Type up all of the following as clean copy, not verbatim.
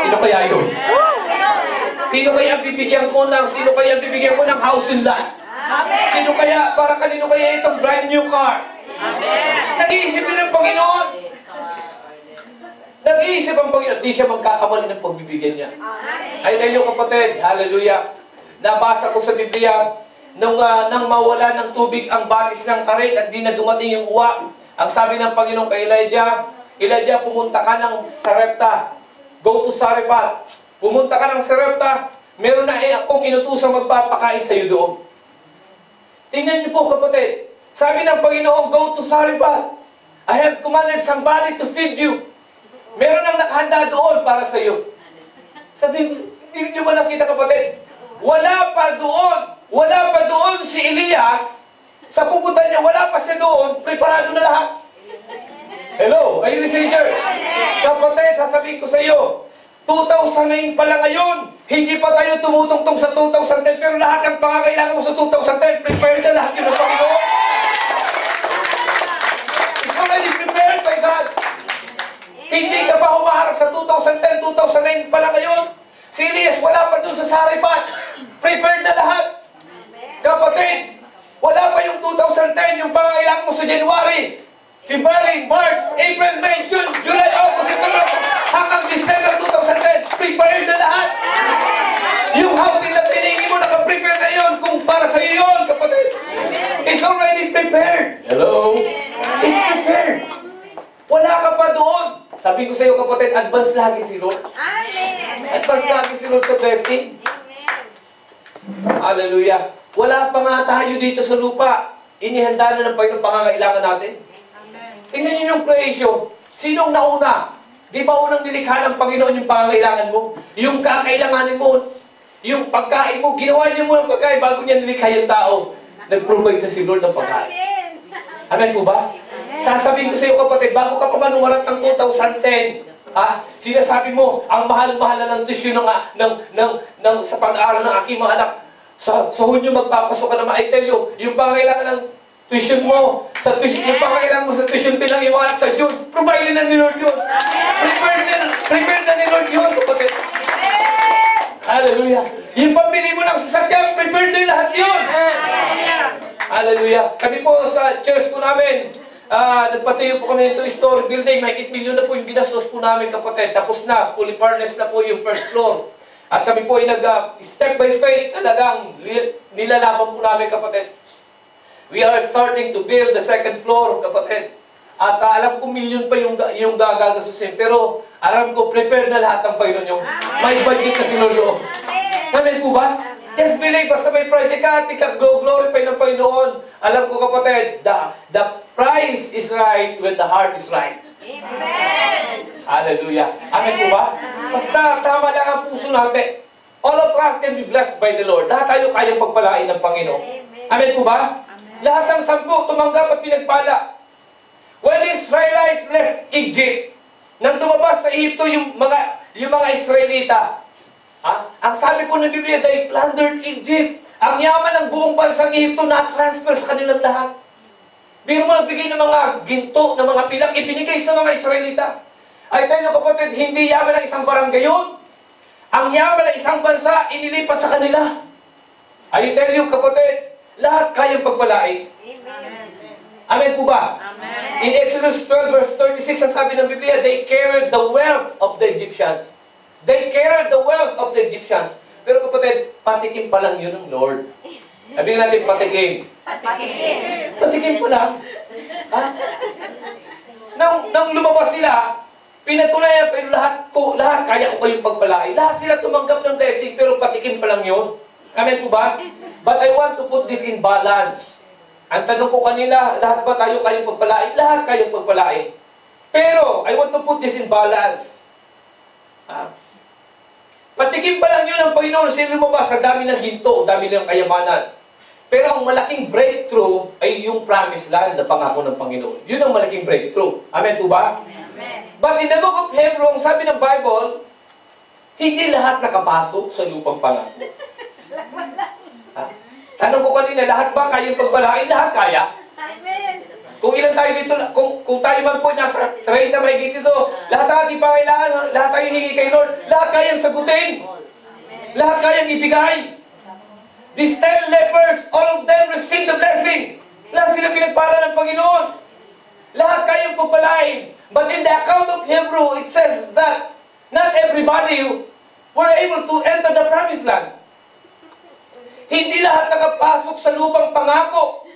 Sino kaya yun? Sino kaya bibigyan ko ng house and lot? Sino kaya, para kanino kaya itong brand new car? Nag-iisip din ng Panginoon. Nag-iisip ang Panginoon. Di siya magkakamali ng pagbibigyan niya. Ay, ngayon kapatid, hallelujah. Nabasa ko sa Biblia, nang mawala ng tubig ang batis ng karet at di na dumating yung uwa, ang sabi ng Panginoon kay Elijah, Elijah, pumunta ka ng Sarepta. Go to Sarepta. Pumunta ka ng Sarepta. Meron na akong inutusang magpapakain sa iyo doon. Tingnan niyo po kapatid. Sabi ng Panginoon, go to Sarepta. I have commanded somebody to feed you. Meron ang nakahanda doon para sa iyo. Sabi ko, hindi niyo ba nakita kapatid? Wala pa doon si Elias. Sa pupunta niya, wala pa siya doon. Preparado na lahat. Hello, are you listening, church? Kapatid, sasabihin ko sa iyo, 2009 pa lang ngayon, hindi pa tayo tumutungtong sa 2010, pero lahat ng pangangailangan mo sa 2010, prepared na lahat yun ng Panginoon. It's already prepared by God. Hindi ka pa humaharap sa 2010, 2009 pa lang ngayon. Si Elias, wala pa dun sa Sarepta. Prepared na lahat. Kapatid, wala pa yung 2010, yung pangangailangan mo sa January, February, March, April, May, June, July, August, September, hanggang December 2010, prepared na lahat. Yung housing na tiningi mo, naka-prepare na yun. Kung para sa iyo yun, kapatid. It's already prepared. Hello? It's prepared. Wala ka pa doon. Sabi ko sa iyo, kapatid, advance lagi si Lord. Advance lagi si Lord sa blessing. Hallelujah. Wala pa nga tayo dito sa lupa. Inihanda na ng Panginoon pangangailangan natin. Tingnan niyo yung creation. Sinong nauna? Di ba unang nilikha ng Panginoon yung pangangailangan mo? Yung kakailanganin mo, yung pagkain mo, ginawa niyo mo ng pagkain bago niya nilikha yung tao. Nag-provide na si Lord ng pagkain. Amen po ba? Sasabihin ko sa iyo kapatid, bago ka pa man umarap ng 2010, sinasabi mo, ang mahal-mahal na ng tuition sa pag-aaral ng aking mga anak. Sa Hunyo magpapasok ka naman. I tell you, yung pangangailangan ng tuition mo, yung pangangailangan mo sa tuition bilang yung anak sa June, provide na ni Lord yun. Prepare na ni Lord yun, kapatid. Hallelujah. Yung pambili mo ng sasakyan, prepare na lahat yun. Hallelujah. Kami po sa church po namin, nagpatayo po kami ng two-story building. Mahigit milyon na po yung ginastos po namin, kapatid. Tapos na, fully furnished na po yung first floor. At kami po ay step by faith, talagang nilalaman po namin, kapatid. We are starting to build the second floor, kapatid. At alam ko milyon pa yung gagasusin. Pero alam ko, prepare na lahat ng Panginoon nyo. May budget na sinulo. Amen po ba? Just believe, basta may project ka, glorify ng Panginoon. Alam ko, kapatid, the price is right when the heart is right. Amen. Hallelujah. Amen po ba? Basta tama lang ang puso natin. All of us can be blessed by the Lord. Lahat tayo kayang pagpalain ng Panginoon. Amen po ba? Lahat ng 10 tumanggap at pinagpala. When the Israelites left Egypt, nang lumabas sa Egypto yung mga Israelita, ang sabi po ng Biblia, they plundered Egypt. Ang yaman ng buong bansang Egypto na-transfer sa kanilang lahat. Biro mo nagbigay ng mga ginto, ng mga pilang, ibinigay sa mga Israelita. Ay tayo kapatid, hindi yaman ng isang barangay yun. Ang yaman ng isang bansa, inilipat sa kanila. I tell you kapatid, lahat kayang pagpalain. Amen po ba? Amen. In Exodus 12 verse 36, ang sabi ng Biblia, they carried the wealth of the Egyptians. They carried the wealth of the Egyptians. Pero kapatid, patikim pa lang yun ng Lord. Sabihin natin, patikim. Patikim pa lang. Nang lumabas sila, pinatunayan pero lahat kaya ko kayong pagpalain. Lahat sila tumanggap ng blessing, pero patikim pa lang yun. Amen po ba? But I want to put this in balance. Ang tanong ko kanila, lahat ba tayo kayong pagpalain? Lahat kayong pagpalain. Pero, I want to put this in balance. Patikim pa lang yun ang Panginoon sila lumabas sa dami ng ginto, dami ng kayamanan. Pero ang malaking breakthrough ay yung promised land na pangako ng Panginoon. Yun ang malaking breakthrough. Amen po ba? Amen. But in the book of Hebrew, ang sabi ng Bible, hindi lahat nakapasok sa lupang pangako. Tanong ko kanina, lahat ba kayang pagpalain? Lahat kaya? Amen. Kung ilan tayo dito, kung tayo man po nasa 30 mahigit dito, lahat ang ating pangailangan, lahat tayo hingi kay Lord, lahat kayang sagutin. Lahat kayang ibigay. These 10 lepers, all of them received the blessing. Lahat sila pinagpala ng Panginoon. Lahat kayang pagpalain. But in the account of Hebrew, it says that not everybody were able to enter the promised land. Hindi lahat nakapasok sa lupang pangako.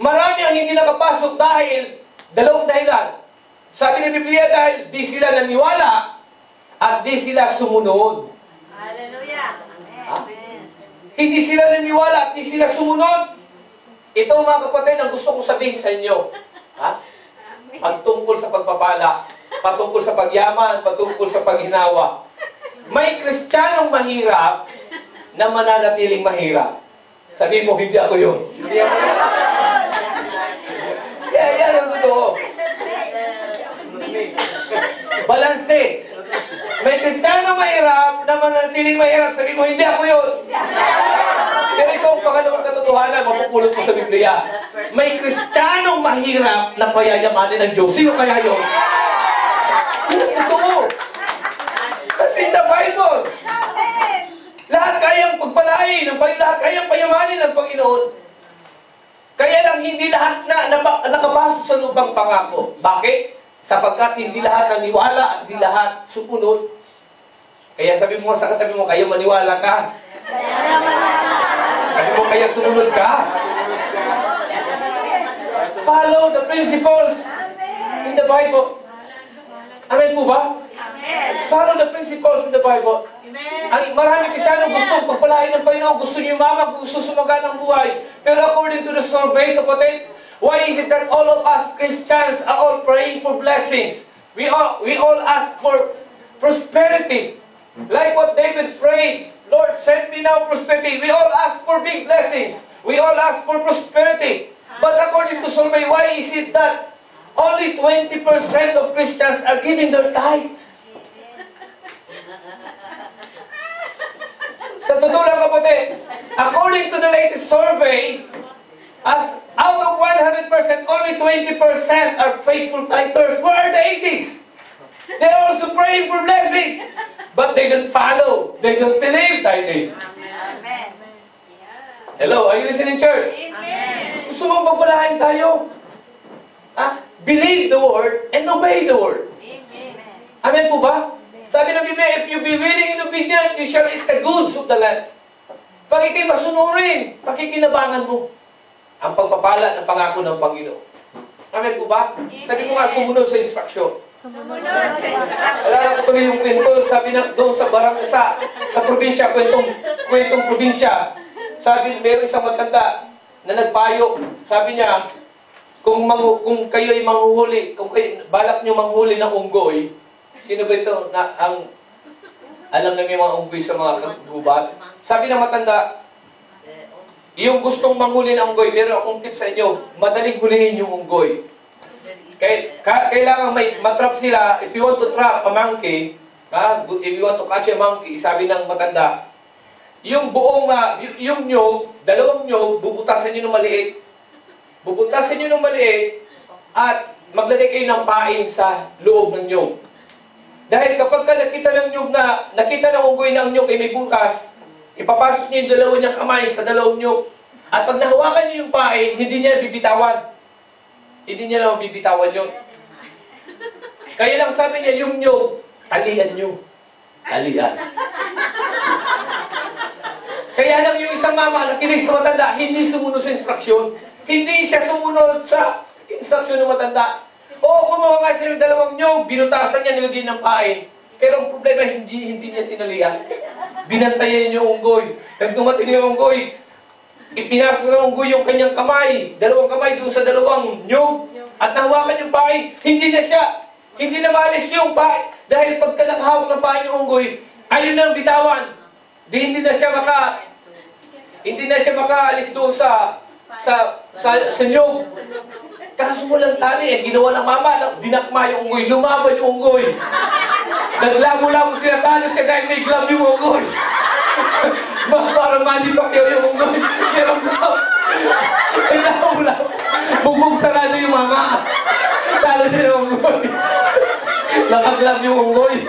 Marami ang hindi nakapasok dahil dalawang dahilan. Sabi ni Biblia dahil di sila naniwala at di sila sumunod. Hallelujah. Amen. Hindi sila naniwala at di sila sumunod. Ito mga kapatid ang gusto kong sabihin sa inyo. Ha? Pagtungkol sa pagpapala, patungkol sa pagyaman, patungkol sa paghinawa. May Kristiyanong mahirap na mananatiling mahirap. Sabihin mo, hindi ako yun. Hindi ako yun. Yan ang totoo. Balanse. May Kristiyanong mahirap na mananatiling mahirap. Sabihin mo, hindi ako yun. Pero ito ang pangalawang katotohanan, mapupulot mo sa Biblia. May Kristiyanong mahirap na payayamanin ng Diyos. Sino kaya yun? Totoo. Kasi in the Bible, lahat kayang pagpalain, lahat kayang payamanin ng Panginoon. Kaya lang hindi lahat na nakapasok sa lupang pangako. Bakit? Sapagkat hindi lahat naniwala at hindi lahat sumunod. Kaya sabi mo sa katabi mo, kaya maniwala ka. Sabi mo, kaya sumunod ka. Follow the principles in the Bible. Amen po ba? Follow the principles in the Bible. Ang maraming Kristiano gusto pagpalain ng Panginoon, gusto niyo mama, gusto sumaga ng buhay. Pero according to the survey, kapatid, why is it that all of us Christians are all praying for blessings? We all ask for prosperity. Like what David prayed, Lord, send me now prosperity. We all ask for big blessings. We all ask for prosperity. But according to survey, why is it that only 20% of Christians are giving their tithes? Sa totoo lang kapatid, according to the latest survey, as out of 100%, only 20% are faithful tithers. Where are the 80s? They're also praying for blessing. But they don't follow. They don't believe tithing. Amen. Hello, are you listening, church? Amen. Gusto mong pagpalain tayo? Believe the word and obey the word. Amen. Amen po ba? Sabi ng Biblia, if you be willing and obedient, you shall eat the goods of the land. Pag ikay masunurin, pakikinabangan mo ang pagpapala ng pangako ng Panginoon. Amen po ba? Sabi mo nga, sumunod sa instruksyon. Sumunod sa instruction. Alala ko tuloy yung kwento, sabi na doon sa sa probinsya, kwentong probinsya. Sabi, meron isang matanda na nagpayo. Sabi niya, kung kayo ay manghuhuli, kung balak nyo manghuli ng unggoy, sino ba ito na alam na may mga unggoy sa mga kagubat? Sabi ng matanda, yung gustong manghuli ng unggoy, meron akong tip sa inyo, madaling hulihin yung unggoy. Kailangan matrap sila. If you want to trap a monkey, if you want to catch a monkey, sabi ng matanda, yung buong, yung nyog, dalawang nyog, bubutasan nyo ng maliit. Bubutasan nyo ng maliit at maglagay kayo ng pain sa loob ng nyog. Dahil kapag nakita ng unggoy na ang nyog ay may butas, ipapasok niyo yung dalawang niyang kamay sa dalawang nyog. At pag nahawakan niyo yung pain, hindi niya bibitawan. Hindi niya naman bibitawan yun. Kaya lang sabi niya, yung nyog, talian nyo. Talian. Kaya lang yung isang mama nakinig sa matanda, hindi sumunod sa instruksyon. Hindi siya sumunod sa instruksyon ng matanda. Oo, kumuha nga siya ng dalawang nyog, binutasan niya, nilagyan ng pain. Pero ang problema, hindi niya tinalian. Binantayan yung unggoy. Nag dumating yung unggoy, ipinasok ng unggoy yung kanyang kamay, dalawang kamay doon sa dalawang nyog, at nahawakan yung pain. Hindi na maalis yung pain. Dahil pagka nakahawak ng pain yung unggoy, ayun na ang bitawan. Hindi na siya makaalis doon sa nyog. Kaso walang tali, ginawa ng mama, dinakma yung unggoy, lumaban yung unggoy. Naglamo-lamo sila, talo siya dahil may glove yung unggoy. Parang Manny Pacquiao yung unggoy. Wala. Bugbog sarado yung mama. Talo siya ng unggoy. Nakaglab yung unggoy.